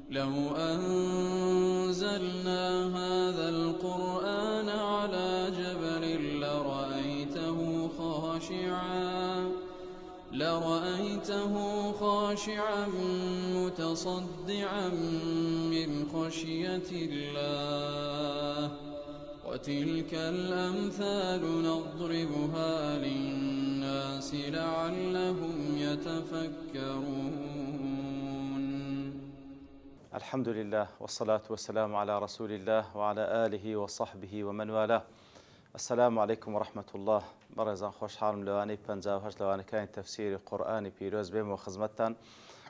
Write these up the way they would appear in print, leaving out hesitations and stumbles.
لو أنزلنا هذا القرآن على جبل لرأيته خاشعا متصدعا من خشية الله وتلك الأمثال نضربها للناس لعلهم يتفكرون. الحمد لله والصلاة والسلام على رسول الله وعلى آله وصحبه ومن والاه. السلام عليكم ورحمة الله. بەڕێزان خۆشحاڵم لەوانەی 58 لەوانەکانی تەفسیری قورئانی پیرۆز بێمەوە خزمەتتان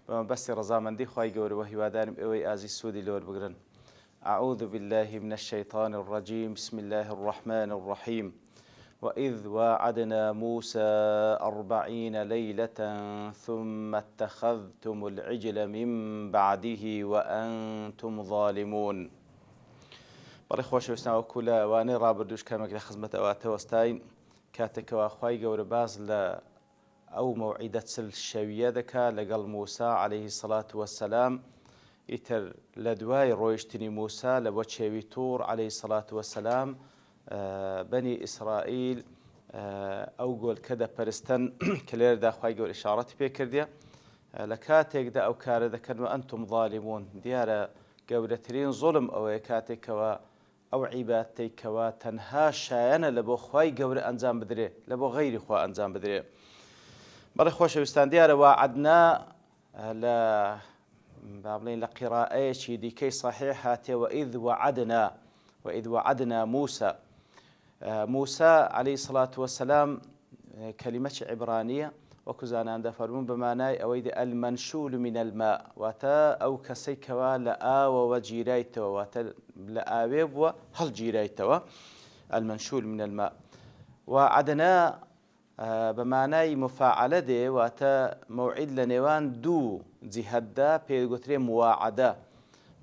بەمەبەستی ڕەزامەندی خوای گەورە و هیوادارم ئێوەی ئازیز سوودی لێوەربگرن. أعوذ بالله من الشيطان الرجيم بسم الله الرحمن الرحيم وإذ واعدنا موسى 40 ليلة ثم اتخذتم العجل من بعده وأنتم ظالمون. بەڕێ خۆشەویستان وەکو لەوانەی ڕابردووش کەمێک لە خزمەت ئەواتەوەستاین کاتێکەوە خوای گەورە باز لە ئەو مەوعیدە چل شەویە دەکا لەگەڵ موسا عەلەیهی سەڵات وەسەلام ئیتر لە دوای ڕۆیشتنی موسا لە بۆ چێوی توور عەلەیهی سەڵات وەسەلام بەنی ئیسرائیل ئەو گۆلکە دەپەرستن کە لێرەدا خوای گەورە ئیشارەتی پێ کردیە لە کاتێکدا ئەو کارە دەکەن و ئەنتم ظالمون. دیارە گەورەترین زوڵم ئەوەیە کاتێکەوە ئەو عیبادەتەیکەوە تەنها شایەنە لە بۆ خوای گەورە ئەنجام بدرێ لە بۆ غەیری خوا ئەنجام بدرێ. بەڵێ خۆشەویستان دیارە واعدنا لە با بڵێن لە قیراءەیەکی دیکەی صحیح هاتێ وئذ وعدنا موسى. موسى عەلەیهی سەڵات وەسەلام کەلیمەی عیبرانیە وەکو زانان دەفەرمون بەمانای ئەوەی المەنشول من الماء واتە ئەو کەسەی کەوا لە ئاوەوە گیرایتەوە واتە لە ئاوێ بووە هەڵگیرایتەوە المەنشول من الماء. وعدنا بەمانای مفاعلە دێ واتە مەوعید لە نێوان دوو جیهەتدا پێگوترێ مواعدە.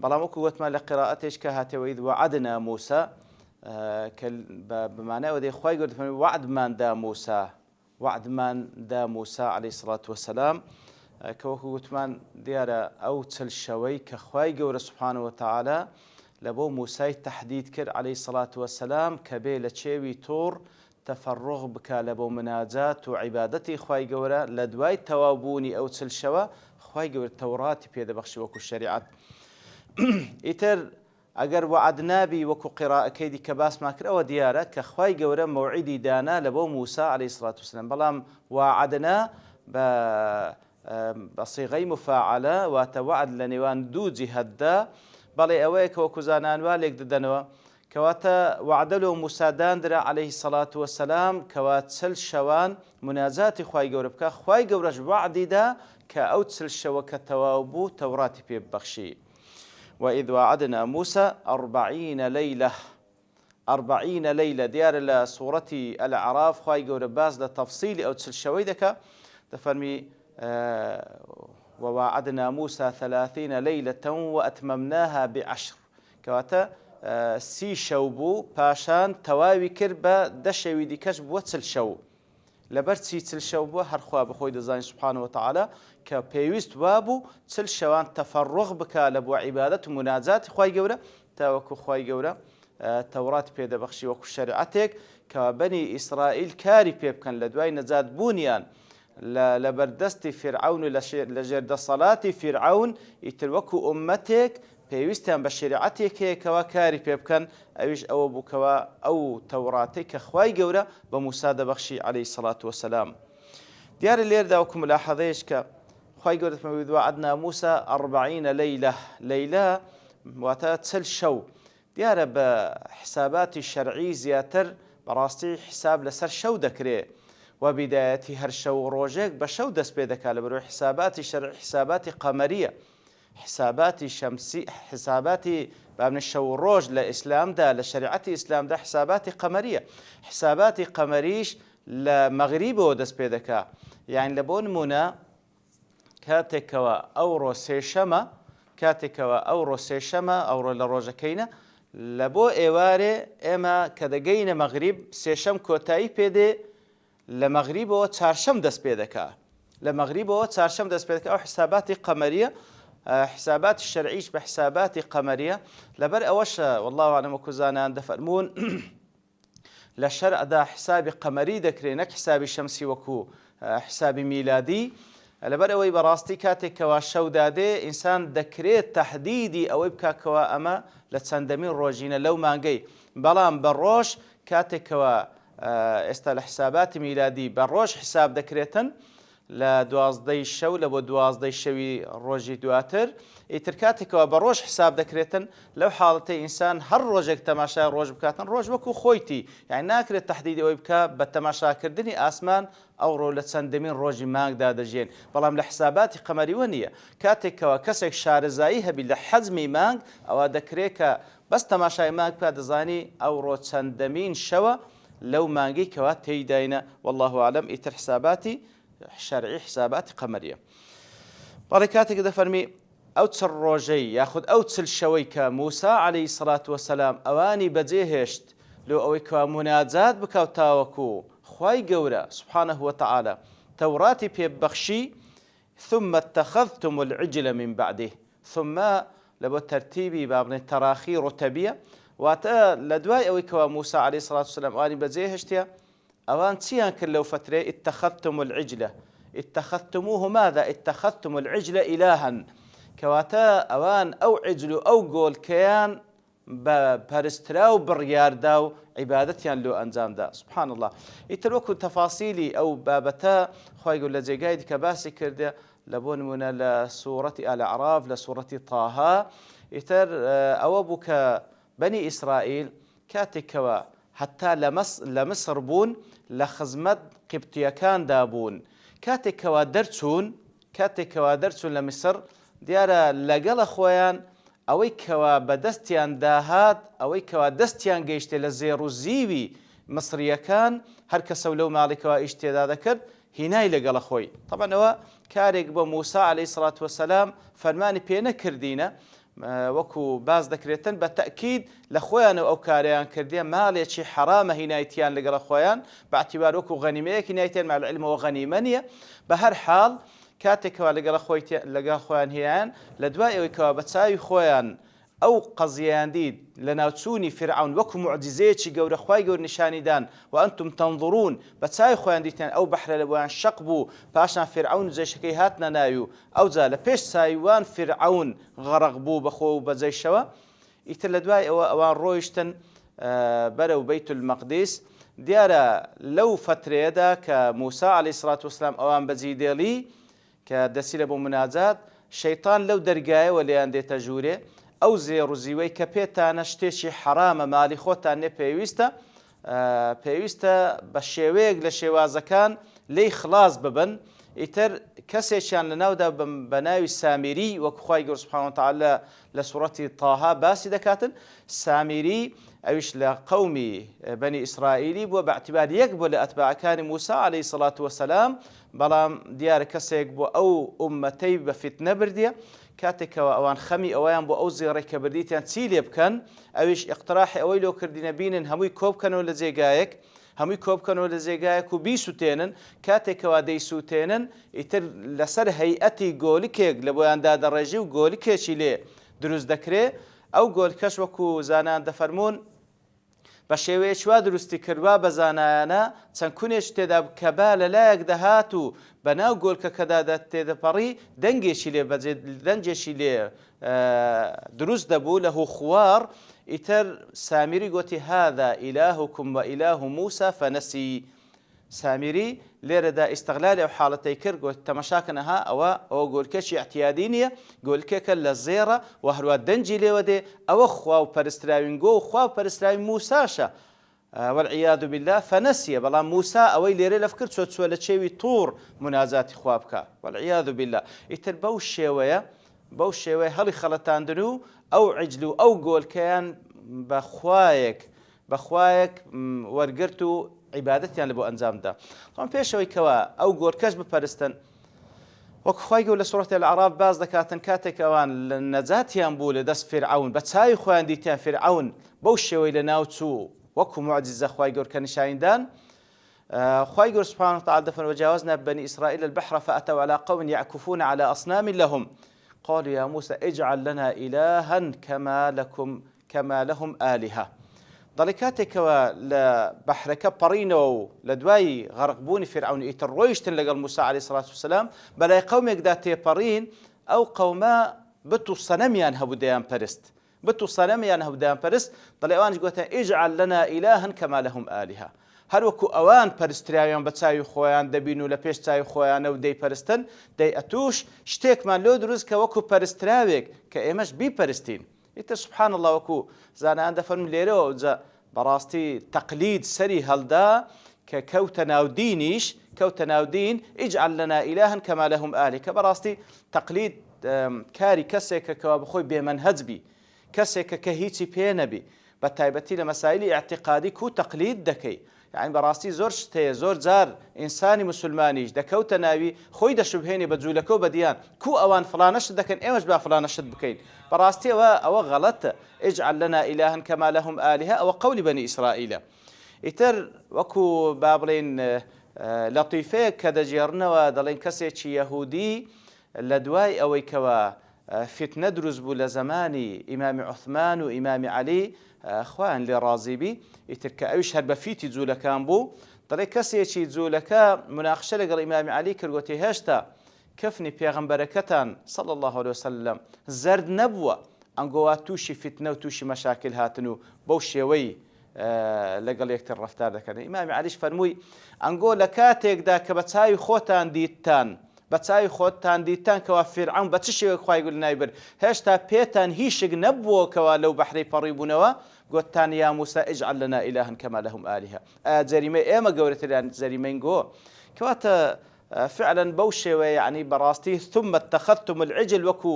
بەڵام وەکو وتمان لە قیراءەتێش کە هاتێ وئذ وعدنا موسى بەمانای ئەوە دێ خوای گەورە دەفەرمێ وعدمان دا موسى عليه الصلاة والسلام کە وەکو گوتمان دیارە ئەو چل شەوەی کە خوای گەورە سبحانه وتعالى لە بۆ موسای تەحدید کرد عليه الصلاة والسلام کە بێ لە چێوی توور تەفەڕغ بکا لە بۆ مناجات و عیبادەتی خوای گەورە لە دوای تەواوبوونی ئەو چل شەوە خوای گەورە تەوڕاتی پێدەبەخشی وەکو شەریعەت. ئیتر ئەگەر وعدنابی وەکو قیراءەکەی دیکە باسمان کرد ئەوە دیارە کە خوای گەورە مەوعیدی دانا لە بۆ موسا عەلەیهی سەڵات وسەلام. بەڵام وعدنا بە سیغەی مفاعلە واتە وعد لە نێوان دوو جیهەتدا بەڵێ ئەوەیە کە وەکو زانانوا لێک دەدەنەوە کەواتە وعدە لەو موسا دانرا عەلەیهی سەڵات وەسەلام کەوا چل شەوان مناجاتی خوای گەورە بکە خوای گەورەش وعدیدا کە ئەو چل شەوە کە تەواو بوو تەوڕاتی پێ ببەخشی. وإذ وعدنا موسى 40 ليلة ديار لسورة الأعراف خواهي قول باز لتفصيل أو تشلشوي دكا تفرمي ووعدنا موسى 30 ليلة وأتممناها ب10 كواتا سي شوبو باشان تواوي كربا دشوي دي كشب وتشلشو لبرتسي تلشو بو هر خواه بخوي دزاين سبحانه وتعالى كبيوست وابو تلشوان تفرغ بكا لبو عبادة مناجات خواهي قورة تاوكو خواهي قورة تورات بيدا بخشي وكو شريعتك كبني إسرائيل كاري بيبكن لدواي نزاد بونيان لبردست فرعون لجرد صلاة فرعون يتلوكو أمتك پێویستیان بە شریعەتێکەیە کەوا کاری پێ بکەن ئەویش ئەوە بوو کەوا ئەو تەوراتەی کە خوای گەورە بە موسا دەبەخشی عەلەیهی سەڵات وەسەلام. دیارە لێرەدا وەکو ملاحەزەیەش کە خوای گەورە دەفەرمێ وعدنا موسى 40 لەیلە واتە چل شەو. دیارە بە حساباتی شەرعی زیاتر بەڕاستی حساب لەسەر شەو دەکرێ و بیدایەتی هەر شەو ڕۆژێک بە شەو دەست پێ دەکات لەبەرەوەی حساباتی شەرعی حساباتی قەمەریە حساباتی شەمسی حساباتی بابن شەو ڕۆژ لە ئیسلامدا لە شریعەتی ئیسلامدا حساباتی قەمەریە. حساباتی قەمەریش لە مەغریبەوە دەست پێ دەکات. یعنی لە بۆ نمونە کاتێکەوە ئەوڕۆ سێشەمە ئەوڕۆ لە ڕۆژەکەینە لە بۆ ئێوارێ ئێمە کە دەگەینە مەغریب سێشەم کۆتایی پێدێ لە مەغریبەوە چارشەم دەست پێ دەکات. لە مەغریبەوە چارشەم دەست پێ دەکات. ئەو حساباتی قەمەریە حسابات الشرعيش بحسابات قمرية لبر أوش والله أعلم وكزانان دفرمون لشرع دا حساب قمري دكرينك حساب شمسي وكو حساب ميلادي لبر أوي براستي كاتك وشو دادي إنسان دكريت تحديدي أو يبكى كوا أما لتسندمين روجين لو ما نجي بلام بروش كاتك و استال حسابات ميلادي بروش حساب دكريتن لدوازدەی الشەو لە بۆ دوازدەی شەوی ڕۆژی دواتر ئیتر کاتێکەوە بە ڕۆژ حساب دەکرێتن لەو حاڵەتەی ئینسان هەر ڕۆژێک تەماشای ڕۆژ بکاتن ڕۆژ وەکو خۆیتی یعنی ناکرێت تەحدیدی ئەوەی بکە بە تەماشاکردنی ئاسمان ئەوڕۆ لە چەندەمین ڕۆژی مانگدا دەژێن بەڵام لە حساباتی قەمەریوە نییە کاتێکەوە کەسێک شارەزایی هەبی لە حەزمی مانگ ئەوە دەکرێت کە بەس تەماشای مانگ بکات دەزانی ئەوڕۆ چەندەمین شەوە لەو مانگی کەوا تێیداینە والله أعلم ئیتر حساباتی شرعي حسابات قمرية بركاتك دفرمي أو تسر روجي ياخذ أو تسل شويك موسى عليه الصلاة والسلام أواني بجيهشت لو أويك مناجات بكاو تاوكو خواي قورا سبحانه وتعالى توراتي بيبخشي ثم اتخذتم العجل من بعده ثم لبو ترتيبي بابن التراخي رتبية واتا لدواي أويك موسى عليه الصلاة والسلام أواني بجيهشتيا أوان تيان كلو فترة اتخذتم العجلة اتخذتموه ماذا اتخذتم العجلة إلها كواتا أوان أو عجل أو قول كيان بارستراو بريارداو عبادتيان لو أنزام دا سبحان الله يتروكو تفاصيلي أو بابتا خواهي يقول لزيقايد كباسي كرده لبون من لسورة الأعراف لسورة طه يتر أوابك بني إسرائيل كاتكوا حتى لمصر بون لخزمت قبطيكان دابون كاتكوا درسون لمصر ديارا لقل خويان اوي كوا بدستيان داهات اوي كوا دستيان قيشتي لزيرو زيوي مصريكان هركسو لو مالكوا اشتدا ذكر هناي لقل خوي طبعا هو كاريق بموسى عليه الصلاة والسلام فرماني بينا كردينا وەکو باز دەکرێتن بە تەکید لە خۆیانەوە ئەو کاریان کردیە ماڵێکی حرامە هینایەتیان لەگەڵ خۆیان باعتیبار وەکو غەنیمەیەکی هینایەتیان مع العلمەوە غەنیمە نییە بە هەر حاڵ کاتێکەوە لەگەڵ خۆیان هیان لە دوای ئەوەی کەوا بە چاوی خۆیان ئەو قەزیەیان دیت لە ناوچوونی فرعون وەکو موعجزەیەکی گەورە خوای گەور نیشانیدان و ئەنتم تەنظڕون بە چاوی خۆیان دیتیان ئەو بەحرە لە بۆیان شەق بوو پاشان فرعون جێشەکەی هاتنە ناوی و ئەوجا لە پێش چاویوان فرعون غەرق بوو بەخۆ و بەجێشەوە ئیتر لە دوای ئەوان ڕۆیشتن بەرەو بەیت المەقدس دیارە لەو فترەیەدا کە موسى عليه الصلاة والسلام ئەوان بەجی دێڵی کە دەسی لە بۆ مناجات شەیطان لەو دەرگایەوە لێیان دێتە ژوورێ ئەو زێڕوزیوەی کە پێتانە شتێکی حرامە مالی خۆتان نێ پێویستە بە شێوەیەک لە شێوازەکان لێی خلاص ببن ئیتر کەسێکیان لەناودا بە ناوی سامیری وەکو خوای گەور سوبحانه وتعالى لە سوورەتی طه باسی دەکاتن سامیری ئەویش لە قەومی بەنی ئیسرائیلی بووە باعتیبار یەک بووە لە ئەتباعەکانی موسى عليه الصلاة والسلام بەڵام دیارە کەسێک بۆ ئەو ئومەتەی بە فیتنە بردیە کاتێکەوە ئەوان خەمی ئەویان بۆ ئەو زێڕەی کە بردیتیان چی لێ بکەن ئەویش ئیقتراحی ئەوەی لۆ کردینە بینن هەمووی کۆبکەنەوە لە جێگایەک هەمووی کۆبکەنەوە لە جێگایەک و بیسووتێنن کاتێکەوە دەیسووتێنن ئیتر لەسەر هەیئەتی گۆلکێک لە بۆیان دادەڕێژی و گۆلکێکی لێ دروست دەکرێت ئەو گۆلکەش وەکو زانان دەفەرمون بە شێوەیەکی وا دروستی کردووە بە زانایانە چەند کونێک تێدا کەبا لەلایەک دەهات و بەناو گۆلکەکەدا تێدەپەڕی دەنگێکی لێ دروست دەبوو لە خوار ئیتر سامیری گوتی هذا إلهكم وإله موسى فنسي سامیری لێرەدا ئیستیغلالی ئەو حاڵەتەی کرد گوت تەماشاکەنەها ئەوە گۆلکەشی احتیادی نییە گۆلکێکە لە زێڕە و هەروە دەنجی لێوە دێ ئەوە خوا و پەرستراوین گۆ و خوا و پەرستراوی موساشە والعیاذ بالله فنسیە بەڵام موسى ئەوەی لێرە لەف کرد چۆ لە چێوی توور مناجاتی خوا بکە والعیاذ بالله ئیتر بەو شێوەیە هەڵی خەڵەتاندن و ئەو عیجل و ئەو گۆلکەیان بەخوایەک وەرگرت و عیبادەتیان لە بۆ ئەنجامدا طبعا پێشەوەی کەوا ئەو گۆرکەش بپەرستن وەکو خوای گەور لە سوورەتی الأعراف باز دەکاتن کاتێک ئەوان لە نەجاتیان بوو لە دەست فرعون بە چاوی خۆیان دیتیان فرعون بەو شێوەی لە ناو چوو وەکو معجزە خوای گەور کە نیشانیدان خوای گەور سبحانه وتعالى دەفەرمێ وجاوزنا بني إسرائيل البحر فأتوا على قوم يعكفون على أصنام لهم قالوا يا موسى اجعل لنا إلها كما لهم آلهة. دەڵێ کاتێکەوە لە بەحرەکە پەڕینەوە و لە دوای غەرقبوونی فیرعون ئیتر ڕۆیشتن لەگەڵ موسا عەلەیهی سەڵات وسەلام بەلای قەومێکدا تێپەڕین ئەو قەومە بت و سەنەمیان هەبوو دەیان پەرست دەڵێ ئەوانش گوتیان ئیجعل لەنا ئیلاهن کەما لەهم ئالیها، هەروەکو ئەوان پەرستراویان بە چاوی خۆیان دەبین و لە پێش چاوی خۆیانە و دەیپەرستن دەی ئەتوش شتێکمان لۆ دروست کە وەکو پەرستراوێک کە ئێمەش بیپەرستین. ئیتر سبحان الله وەکو زانایان دەفەرمون لێرەوە جا بەڕاستی تەقلید سەری هەڵدا کە کەوتە ناو دینیش کەوتە ناو دین ئیجعل لەنا ئیلاهن کەما لەهم ئالیها، کە بەڕاستی تەقلید کاری کەسێکە کەوا بخۆی بێمەنهەج بی، کەسێکە کە هیچی پێ نەبی، بە تایبەتی لە مەسایلی ئیعتیقادی کو تەقلید دەکەی. یعنی بەڕاستی زۆر شتەیە زۆر جار ئینسانی مسلمانیش دەکەوتە ناوی خۆی دەشوبهێنێ بە جوولەکە و بەدیان کو ئەوان فلانەشت دەکەن ئێمەش با فلانەشت بکەین. بەڕاستی ئەوە غەڵەتە. ئیجعل لەنا ئیلاهن کەما لەهم ئالیها، ئەوە قەولی بەنی ئیسرائیلە. ئیتر وەکو با بڵێن لەطیفەیەک کە دەجێڕنەوە دەڵێن کەسێکی یەهودی لە دوای ئەوەی کەوە فتنە دروست بوو لە زمانی ئیمامی عوثمان و ئیمامی عەلی خوان لێ ڕازی بی، ئیتر کە ئەویش هەر بە فیتی جوولەکان بوو، دەڵێ کەسێکی جوولەکە مناقشە لەگەڵ ئیمامی عەلی کرد، گوتی هێشتا کەفنی پێغەمبەرەکەتان صلی الله علیه وسلم زەرد نەبووە، ئەنگۆوا تووشی فتنە و تووشی مەشاکل هاتن و بەو شێوەی لەگەڵ یەکتر ڕەفتار دەکەن. ئیمامی عەلیش فەرمووی ئەنگۆ لە کاتێکدا کە بە چاوی خۆتان دیتتان کەوا فیرعون بە چ شێوەیەک خوای گوڵ نایبر هێشتا پێتان هیچێک نەبووە کەوا لەو بەحرەی پەڕی بوونەوە گوتتان یا موسا ئیجعل لەنا ئیلاهن کەما لەهم ئالیها. جەریمەی ئێمە گەورەتریان جەریمەی گۆ کەواتە فعلا بەو شێوەیە یعنی بەڕاستی ثم اتخذتم العجل وەکو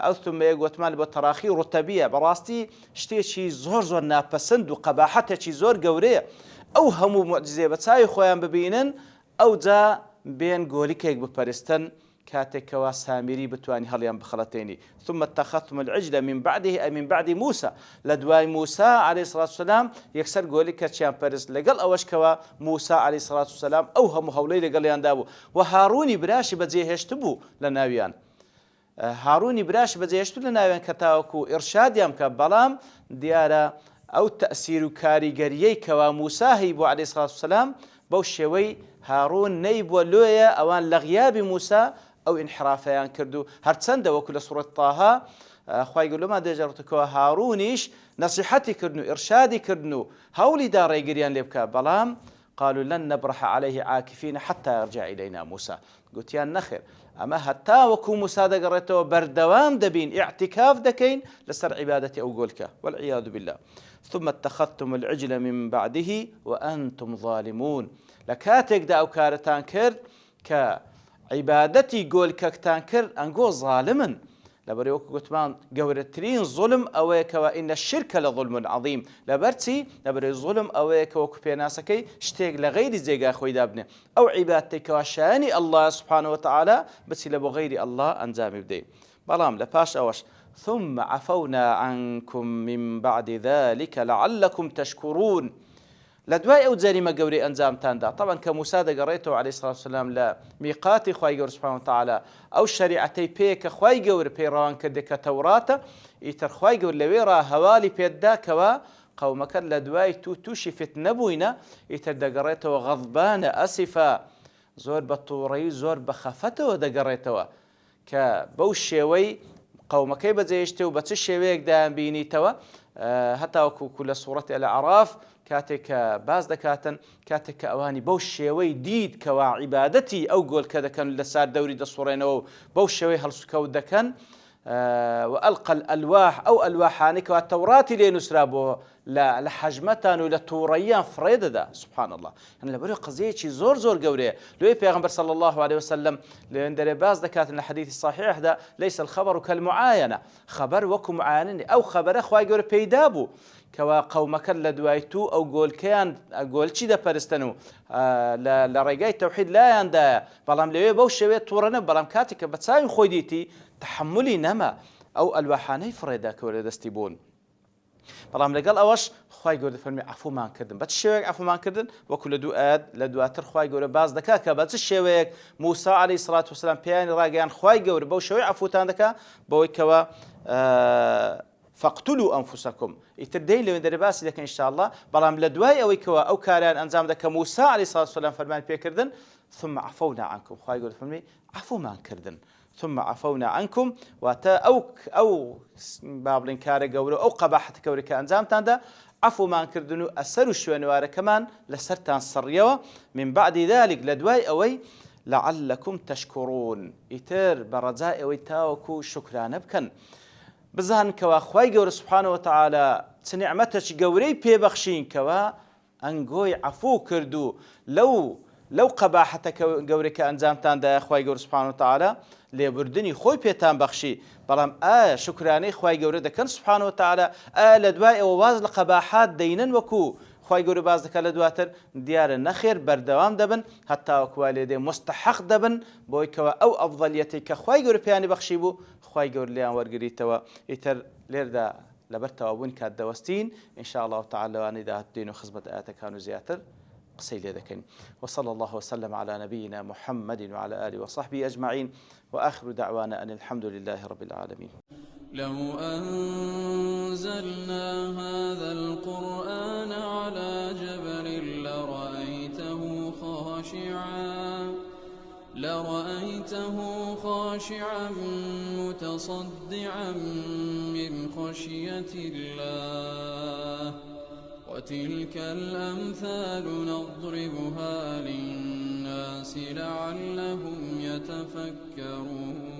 ئەو ثمەیە گوتمان بۆ تەراخی ڕوتەبیە، بەڕاستی شتێکی زۆر ناپەسند و قەباحەتێکی زۆر گەورەیە. ئەو هەموو موعجزێ بە چاوی خۆیان ببینن ئەو جا بێن گۆلیکێک بپەرستن کاتێکەوە سامیری بتوانی هەڵیان بخەڵەتێنی. ثم اتخذتم العجل من بعده أي من بعد موسى، لە دوای موسا عەلەیهی سەڵات وسەلام یەکسەر گۆلیکەچیان پەرست لەگەڵ ئەوەشکەوە موسا عەلەیهی سەڵات وسەلام ئەو هەموو هەولەی لەگەڵیاندا بوو و هارونی براشی بەجێهێشت بوو لە ناویان. هارونی براش بەجێهێشت لە ناویان کە تاوەکو ئیرشادیان کە بەڵام دیارە ئەو تەئسیر و کاریگەریەی کەوا موسا هەی بۆ عەلەیهی سەڵات وسەلام بەو شێوەی هارون نەیبووە لۆیە ئەوان لە غیابی موسا ئەو ئینحرافەیان کرد و هەرچەندە وەکو لە سوورەت تاها خوای گەورە دەجێڕێتەوە هارونیش نەسیحەتی کردن و ئیرشادی کردن و هەوڵی دا ڕێگریان لێ بکە، بەڵام قالوا لن نبرح عليه عاكفين حتى يرجع إلينا موسى. گوتیان نەخێر ئەمە هەتا وەکو موسا دەگەڕێتەوە بەردەوام دەبین ئیعتیکاف دەکەین لەسەر عیبادەتی ئەو گۆلکە والعیاذ بالله. ثم اتخذتم العجل من بعده وأنتم ظالمون، لە کاتێکدا ئەو کارتان کرد کە عیبادەتی گۆلکەکتان کرد ئەنگۆ ظالمن. لەبەرەوەی وەکو گوتمان گەورەترین زوڵم ئەوەیە کەوە ئینە الشرکە لەظوڵم عەظیم، لەبەرچی لەبەرەوەی زوڵم ئەوەیە کە وەکو پێناسەکەی شتێک لە غەیری جێگای خۆی دابنێ، ئەو عیبادەتەی کەوا شایەنی ئەڵڵا سوبحانەهو وتەعالا بچی لە بۆ غەیری ئەڵڵا ئەنجامی بدەین. بەڵام لە پاش ئەوەش ثم عفونا عنكم من بعد ذلك لعلكم تشكرون، لە دوای ئەو جەریمە گەورەی ئەنجامتاندا طبعا کە موسا دەگەڕێتەوە عەلەیهی سەڵات وسەلام لە میقاتی خوای گەورە سوبحانەهو وتەعالا ئەو شەریعەتەی پێ کە خوای گەورە پێی ڕەوان کردێ کە تەوراتە، ئیتر خوای گەورە لەوێڕا هەواڵی پێددا کەوە قەومەکەت لە دوای تووشی فتنە بووینە، ئیتر دەگەڕێتەوە غەضبانە ئەسیفە، زۆر بە تووڕەیی زۆر بە خەفەتەوە دەگەڕێتەوە کە بەو شێوەی قەومەکەی بەجێهێشتێ و بە چ شێوەیەک دایانبینیتەوە. هەتا وەکو لە سوورەتی الأعراف کاتێک کە باز دەکاتن کاتێک کە ئەوانی بەو شێوەی دید کەوا عیبادەتی ئەو گۆلکە دەکەن لە سار دەوری دەسوڕێنەوە و بەو شێوەی هەڵسوکەوت دەکەن وألقى الألواح أو ألواحاني كوا التوراة لينسرا بو لا حجمتان ولا توريان فريدة سبحان الله. يعني لبرو قضية شيء زور قورية لو پیغمبر صلى الله عليه وسلم لأن در باز ذكرت الحديث الصحيح ده ليس الخبر كالمعاينة، خبر وكو معاينة أو خبر أخوي قوري بيدابو كوا قومك لدوايتو أو قول كان قول شيء ده برستنو لا رجاي توحيد لا يندا بلام لو بوش شوية تورنا بلام كاتك بتساوي خوديتي تحملي نما أو الواحاني فريدا كوري دستيبون. بەڵام لەگەڵ ئەوەش خوای گەورە فەرمی عەفومان کردن. بە چ شێوەیەک عەفومان کردن؟ وەکو لە دوو ئاەت لە دواتر خوای گەورە باز دەکات کە بە چ شێوەیەک موسا عەلەیهی سەڵات وەسەلام پێیانی ڕاگەیان خوای گەورە بەو شێوەی عەفوتان دەکات بەوەی کەوە فاقتلوا أنفسكم ئیتر دەی لەوێ دەرێ باسی دەکەن ئینشاءالله. بەڵام لە دوای ئەوەی کەوە ئەو کاریان ئەنجام دەکە موسا عەلەیهی سەڵات وەسەلام فەرمان پێکردن ثم عفونا عنكم خوای گەورە فەرمی عەفومان کردن ثم عفونا عنكم واتە ئەو با بڵێن کارە گەورە ئەو قەباحەتە گەورە کە ئەنجامتاندا عفومان کردن و ئەسەر و شوێنوارەکەمان لەسەرتان سڕیەوە من بعد ذلك لە دوای ئەوەی لعلكم تشكرون ئیتر بەڕەجای ئەوەی تاوەکو شکرانە بکەن بزان کەوا خوای گەورە سبحانه وتعالى چ نیعمەتێکی گەورەی پێبەخشین کەوا ئەنگۆی عەفو کردو لەو قەباحەتە گەورەی کە ئەنجامتاندا خوای گەورە سبحانه وتعالى لێبوردنی خۆی پێتان بەخشی. بەڵام ئایا شکرانەی خوای گەورە دەکەن سبحانه وتعالى ئایا لە دوای ئەوە واز لە قەباحات دەینن وەکو خوای گەورە باز دەکات لە دواتر؟ دیارە نەخێر بەردەوام دەبن هەتا وەکوا لێدێ مستحق دەبن بۆی کەوە ئەو ئەفضەلیەتەی کە خوای گەورە پێیانی بەخشی بوو خوای گەورە لێیان وەرگریتەوە. ئیتر لێردا لەبەر تەوابوون کات دەوەستین ئینشاء الله تعالى لەوانەی داهاتوودین و خزمەت ئاەتەکان و زیاتر قصي لذكن. وصلى الله وسلم على نبينا محمد وعلى آله وصحبه أجمعين وآخر دعوانا أن الحمد لله رب العالمين. لو أنزلنا هذا القرآن على جبل لرأيته خاشعا متصدعا من خشية الله وتلك الأمثال نضربها للناس لعلهم يتفكرون.